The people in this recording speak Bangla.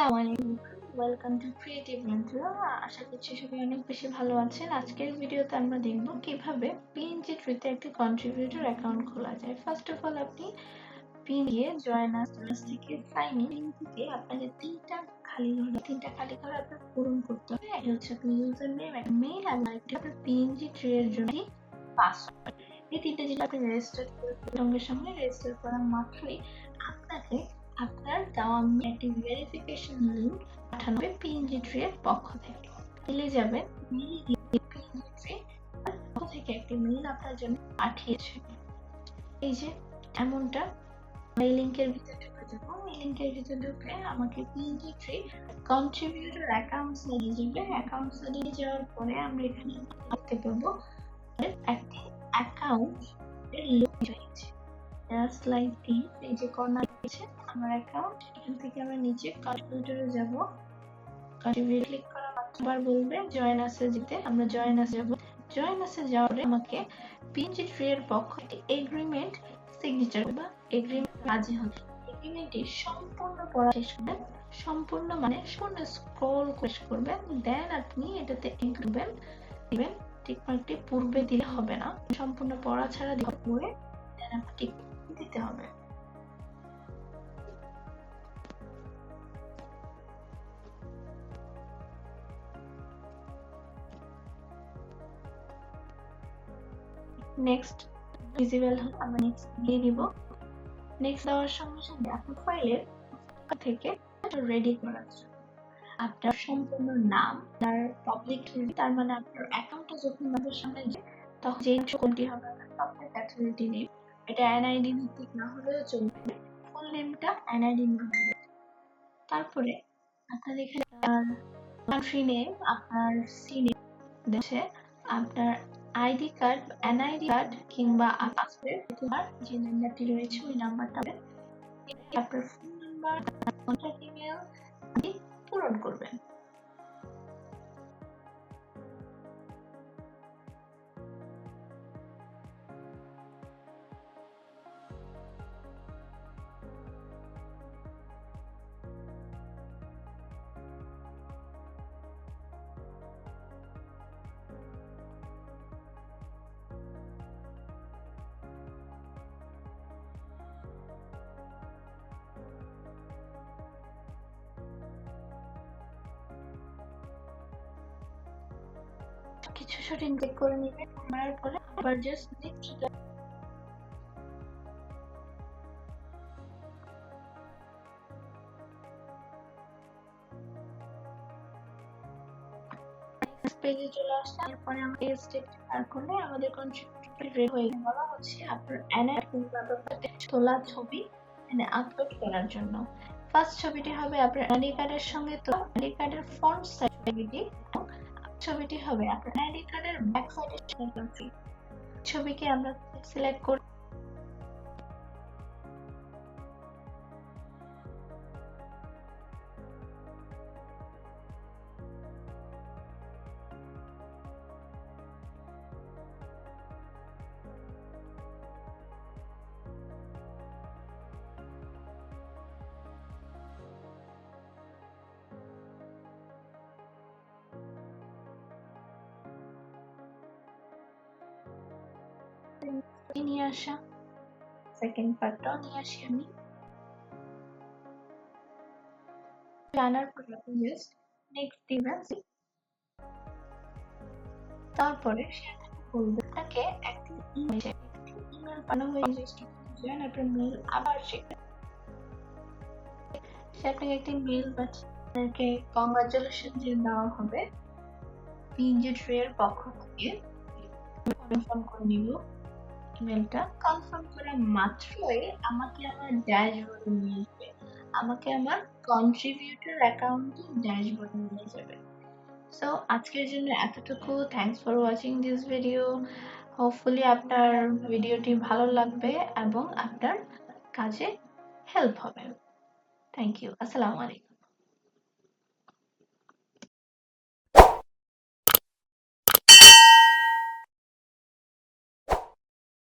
আসসালামু আলাইকুম, ওয়েলকাম টু ক্রিয়েটিভ বন্ধুরা। আশা করছি সবাই অনেক বেশি ভালো আছেন। আজকের ভিডিওতে আমরা দেখব কিভাবে পিএনজি ট্রিতে একটি কন্ট্রিবিউটর অ্যাকাউন্ট খোলা যায়। ফার্স্ট অফ অল আপনি পিন দিয়ে জয়েন আস থেকে সাইন ইন থেকে আপনাকে তিনটা খালি ঘর আপনার পূরণ করতে হবে। এটা হচ্ছে আপনার ইউজার নেম, একটা মেইল এবং একটি আপনার পিএনজি ট্রি এর জন্য পাসওয়ার্ড। এই তিনটা জিনিস আপনি রেজিস্টার সঙ্গে সঙ্গে রেজিস্টার করা মাত্রই আপনাকে আপনার দেওয়া একটি ভেরিফিকেশন লিংক পাঠানো হবে পিএনজি ট্রি এর পক্ষ থেকে। পেয়ে যাবেন পিএনজি ট্রি পক্ষ থেকে একটি মেইল আপনার জন্য পাঠিয়েছে। এই যে এমনটা এই লিংকের ভিতরে ঢুকে যাবো। এই লিংকের ভিতরে ঢুকে আমাকে পিএনজি ট্রি কন্ট্রিবিউটর অ্যাকাউন্টস নিয়ে যাবে। অ্যাকাউন্টস নিয়ে যাওয়ার পরে আমরা এখানে দেখতে পাবো একটি অ্যাকাউন্ট এর লোগো রয়েছে। জাস্ট লাইক দিস, এই যে কর্নার আছে আমার অ্যাকাউন্ট। এখান থেকে আমরা নিচে কন্ট্রিবিউটরে যাব। কন্ট্রিবিউটর ক্লিক করা মাত্র বলবে জয়েন আসে যেতে। আমরা জয়েন আসে যাব। জয়েন আসে যাওয়ার পরে আমাকে পিএনজি ট্রি এর পক্ষ থেকে এগ্রিমেন্ট সিগনেচার বা এগ্রিমেন্ট রাজি হবে। এগ্রিমেন্টটি সম্পূর্ণ পড়া শেষ করবেন, সম্পূর্ণ স্ক্রল করবেন, দেন আপনি এটাতে এগ্রিমেন্ট দিবেন। টিকমার্কটি পূর্বে দিলে হবে না, সম্পূর্ণ পড়া ছাড়া দিতে পড়ে দেন আপনি টিক দিতে হবে। নেক্সট ভিজিবল হলে আমরা নেক্সট দিয়ে দিব। নেক্সট দেওয়ার সঙ্গে সঙ্গে আপনার ফাইলের থেকে রেডি করার জন্য আপনার সম্পূর্ণ নাম, তার পাবলিক তার মানে আপনার অ্যাকাউন্টটা যখন আমাদের সামনে যায় তখন যে কোনটি হবে পাবলিক অ্যাথরিটি নেম, এটা এনআইডি ভিত্তিক না হলেও চলবে। ফুল নেমটা এনআইডি না হলে। তারপরে আপনার এখানে কান্ট্রি নেম, আপনার সি নেম দেশে, আপনার আইডি কার্ড, এনআইডি কার্ড কিংবা পাসপোর্ট যে নাম্বারটি রয়েছে ওই নাম্বারটা আপনার ফোন নাম্বার, কন্ট্যাক্ট ইমেল পূরণ করবেন। কিছু শুটিং ক্লিক করে নেবেন। করার পরে আবার জাস্ট নেক্সট পেজে চলে আসলাম। এরপরে আমাদের স্টেপটি পার করলে আমাদের কন্ট্রিবিউটর রেডি হয়ে গেল। বলা হচ্ছে আপনার এনআইডি তোলা ছবি এখানে আপলোড করার জন্য। ফার্স্ট ছবিটি হবে আপনার আইডি কার্ডের সঙ্গে, তো আইডি কার্ডের ফ্রন্ট সাইডটি, ছবিটি হবে আপনার আইডি কার্ডের ব্যাক সাইডের ছবিকে আমরা সিলেক্ট করে নিয়ে আসা। সেকেন্ড পার্টটাও নিয়ে আসি আমি। জানার পরে আপনি জাস্ট নেক্সট দিবেন। তারপরে সে বলবে আপনাকে একটা ইমেল বানানো হয়ে রেজিস্ট্রেশন আপনার মেল আবার সে আপনাকে একটি মেল পাঠিয়ে কংগ্রাচুলেশন যে দেওয়া হবে পিএনজি ট্রি এর পক্ষ থেকে। কনফার্ম করে নিব। ইমেলটা কনফার্ম করা মাত্রই আমাকে আমার ড্যাশবোর্ডে নিয়ে যাবে, আমাকে আমার কন্ট্রিবিউটর অ্যাকাউন্টে ড্যাশবোর্ডে নিয়ে যাবে। সো আজকের জন্য এতটুকু। Thanks for watching this video. Hopefully আপনার ভিডিওটি ভালো লাগবে এবং আপনার কাজে হেল্প হবে। Thank you. আসসালামু আলাইকুম।